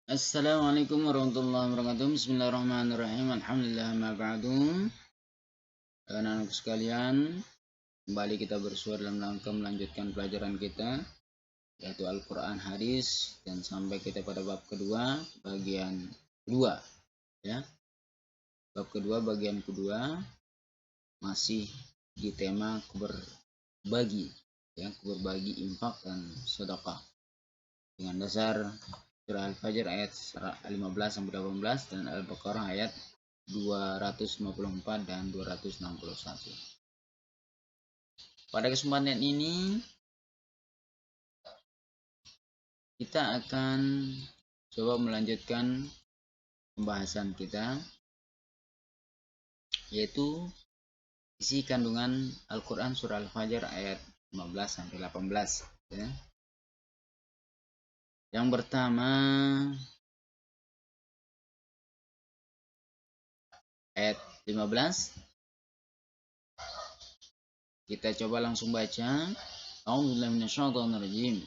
Assalamualaikum warahmatullahi wabarakatuh. Bismillahirrahmanirrahim. Alhamdulillah ma ba'du. Anak-anak sekalian, kembali kita bersua dalam rangka melanjutkan pelajaran kita, yaitu Al-Quran Hadis, dan sampai kita pada bab kedua, bagian kedua, ya. Bab kedua, bagian kedua, masih di tema berbagi, ya, berbagi infak dan sedekah dengan dasar surah Al-Fajr ayat 15 sampai 18 dan Al-Baqarah ayat 254 dan 261. Pada kesempatan ini kita akan coba melanjutkan pembahasan kita, yaitu isi kandungan Al-Quran surah Al-Fajr ayat 15 sampai 18, ya. Yang pertama ayat 15, kita coba langsung baca. A'udzubillahi minasyaitonir rajim.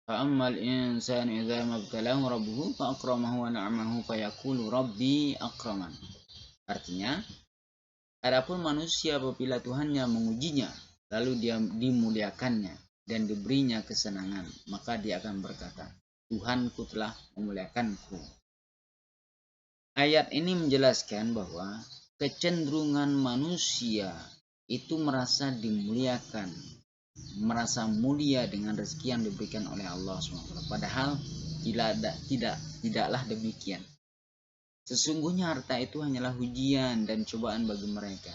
Fa'ammal insanu idza mabtalahu rabbuhu fa'akramahu wa na'amahu fayaqulu rabbi akraman. Artinya, adapun manusia apabila Tuhannya mengujinya, lalu dia dimuliakannya dan diberinya kesenangan, maka dia akan berkata, Tuhanku telah memuliakanku. Ayat ini menjelaskan bahwa kecenderungan manusia itu merasa dimuliakan, merasa mulia dengan rezeki yang diberikan oleh Allah SWT. Padahal tidaklah demikian. Sesungguhnya harta itu hanyalah ujian dan cobaan bagi mereka.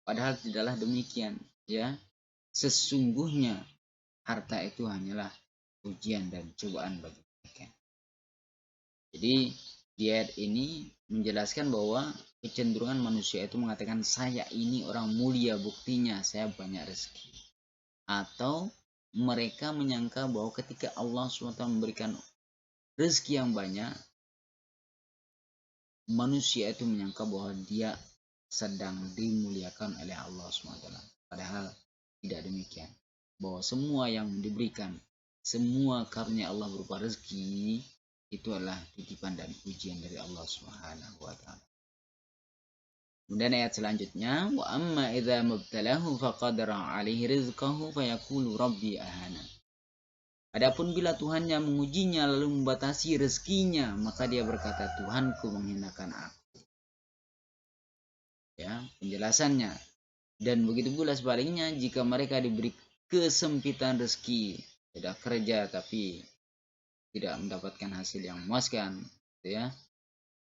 Padahal tidaklah demikian, ya. Sesungguhnya harta itu hanyalah ujian dan cobaan bagi mereka. Jadi di ayat ini menjelaskan bahwa kecenderungan manusia itu mengatakan saya ini orang mulia, buktinya saya banyak rezeki. Atau mereka menyangka bahwa ketika Allah SWT memberikan rezeki yang banyak, manusia itu menyangka bahwa dia sedang dimuliakan oleh Allah SWT. Padahal tidak demikian. Bahwa semua yang diberikan, semua karunia Allah berupa rezeki, itu adalah titipan dan ujian dari Allah SWT. Kemudian ayat selanjutnya, wa amma idza mubtalahu faqadara alaihi rizqahu fayaqulu rabbi ahana. Adapun bila Tuhannya mengujinya lalu membatasi rezekinya, maka dia berkata, Tuhanku menghinakan aku. Ya, penjelasannya. Dan begitu pula sebaliknya, jika mereka diberi kesempitan rezeki, tidak kerja tapi tidak mendapatkan hasil yang memuaskan, ya.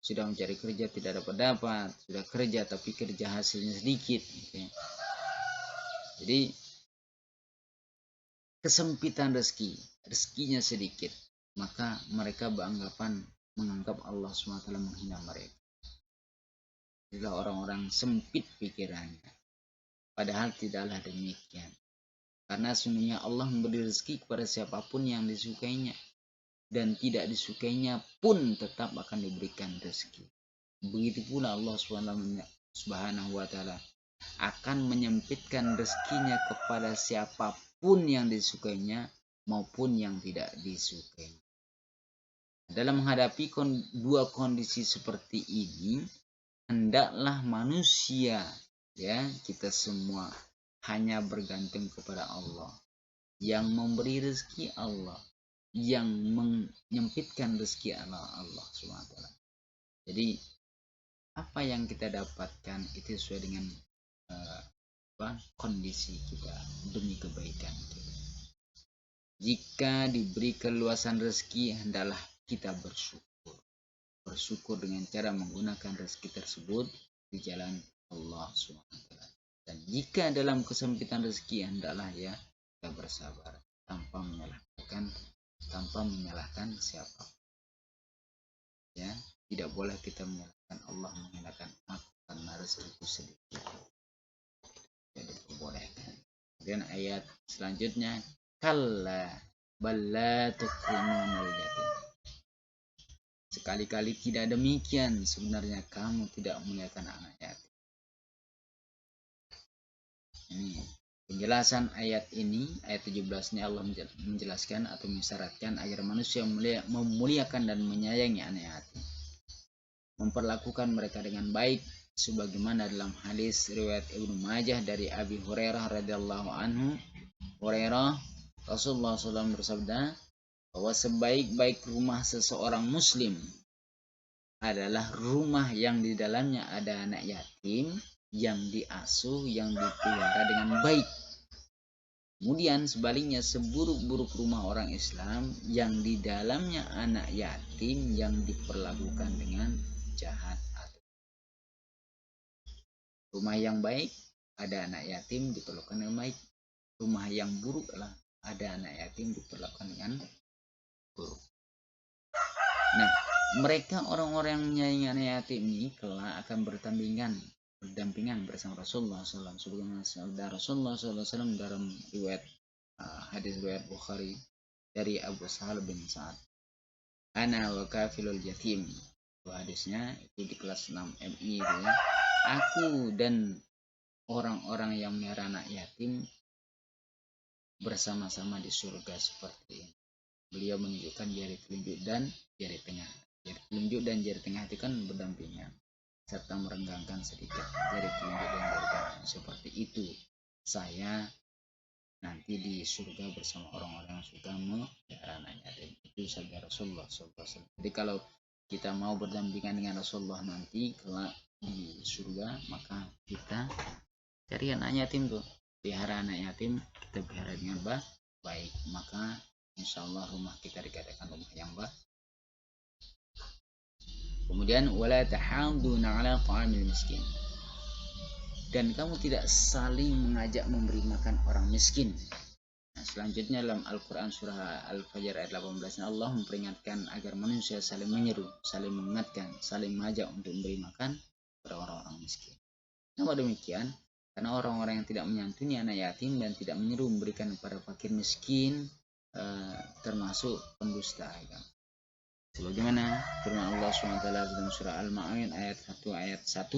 Sudah mencari kerja tidak dapat, sudah kerja tapi kerja hasilnya sedikit, ya. Jadi kesempitan rezekinya sedikit, maka mereka menganggap Allah SWT menghina mereka. Itulah orang-orang sempit pikirannya. Padahal tidaklah demikian. Karena sesungguhnya Allah memberi rezeki kepada siapapun yang disukainya. Dan tidak disukainya pun tetap akan diberikan rezeki. Begitu pula Allah Subhanahu wa ta'ala akan menyempitkan rezekinya kepada siapapun yang disukainya maupun yang tidak disukainya. Dalam menghadapi dua kondisi seperti ini, hendaklah manusia, ya, kita semua hanya bergantung kepada Allah. Yang memberi rezeki Allah, yang menyempitkan rezeki Allah SWT. Jadi apa yang kita dapatkan itu sesuai dengan kondisi kita demi kebaikan kita. Jika diberi keluasan rezeki, hendaklah kita bersyukur dengan cara menggunakan rezeki tersebut di jalan Allah SWT. Dan jika dalam kesempitan rezeki, hendaklah ya kita bersabar tanpa menyalahkan siapa. Ya, tidak boleh kita menyalahkan Allah, menyalahkan aku karena rezekiku sedikit. Jadi diperbolehkan. Kemudian ayat selanjutnya, kalla balla tukrimunal yatim. Sekali-kali tidak demikian, sebenarnya kamu tidak memuliakan anak yatim. Ini Penjelasan ayat ini, ayat 17 ini Allah menjelaskan atau mensyaratkan agar manusia memuliakan dan menyayangi anak yatim, memperlakukan mereka dengan baik, sebagaimana dalam hadis riwayat Ibnu Majah dari Abi Hurairah radhiyallahu anhu. Hurairah, Rasulullah SAW bersabda bahwa sebaik-baik rumah seseorang muslim adalah rumah yang di dalamnya ada anak yatim yang diasuh, yang dipelihara dengan baik. Kemudian sebaliknya, seburuk-buruk rumah orang Islam yang di dalamnya anak yatim yang diperlakukan dengan jahat. Rumah yang baik ada anak yatim diperlakukan dengan baik. Rumah yang buruk adalah ada anak yatim diperlakukan dengan buruk. Nah, mereka orang-orang yang menyayangi anak yatim ini kelak akan berdampingan bersama Rasulullah SAW. Sebagaimana sabda Rasulullah SAW dalam riwayat hadis riwayat Bukhari dari Abu Sahal bin Sa'ad. Ana wa kafilul yatim. Itu hadisnya itu di kelas 6 MI itu ya. Aku dan orang-orang yang melihara anak yatim bersama-sama di surga seperti ini. Beliau menunjukkan jari telunjuk dan jari tengah. Jari telunjuk dan jari tengah itu kan berdampingan serta merenggangkan sedikit jari telunjuk dan jari tengah. Seperti itu saya nanti di surga bersama orang-orang yang suka melihara anak yatim. Itu sabda Rasulullah SAW. Jadi kalau kita mau berdampingan dengan Rasulullah nanti kelak di surga, maka kita cari anak yatim tuh, pelihara anak yatim, kita pelihara dengan baik, maka insya Allah rumah kita dikatakan rumah yang baik. Kemudian wala tahaduna ala ta'amil miskin, dan kamu tidak saling mengajak memberi makan orang miskin. Nah, selanjutnya dalam Al-Quran surah Al-Fajr ayat 18 Allah memperingatkan agar manusia saling menyeru, saling mengingatkan, saling mengajak untuk memberi makan kepada orang-orang miskin. Kenapa demikian? Karena orang-orang yang tidak menyantuni anak yatim dan tidak menyeru memberikan kepada fakir miskin termasuk pendusta agama. Sebagaimana firman Allah SWT dalam surah Al-Ma'un ayat 1 ayat 1.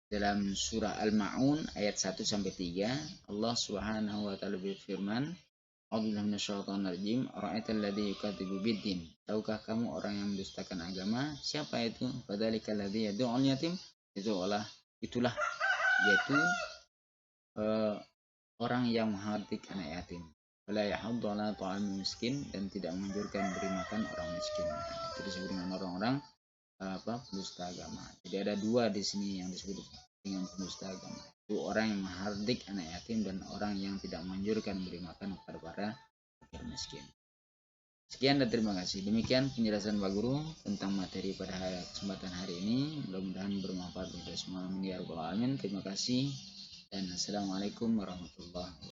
Dalam surah Al-Ma'un ayat 1 sampai 3, Allah Subhanahu wa taala berfirman, A'udzubillahi minasyaitonir rajim, ara'aital ladzi yukadzibu biddin. Tahukah kamu orang yang mendustakan agama? Siapa itu? Fadzalikal ladzi yad'ul yatim. Itulah yaitu orang yang menghardik anak yatim. Wala yahuddu 'ala ta'amil miskin, dan tidak menganjurkan beri makan orang miskin. Itu disebut dengan orang-orang pendusta agama. Jadi ada dua di sini yang disebut dengan pendusta agama. Itu orang yang menghardik anak yatim dan orang yang tidak menganjurkan beri makan kepada para fakir miskin. Sekian dan terima kasih. Demikian penjelasan Pak Guru tentang materi pada kesempatan hari ini. Mudah-mudahan bermanfaat bagi semua. Amin ya rabbal alamin. Terima kasih dan assalamualaikum warahmatullahi wabarakatuh.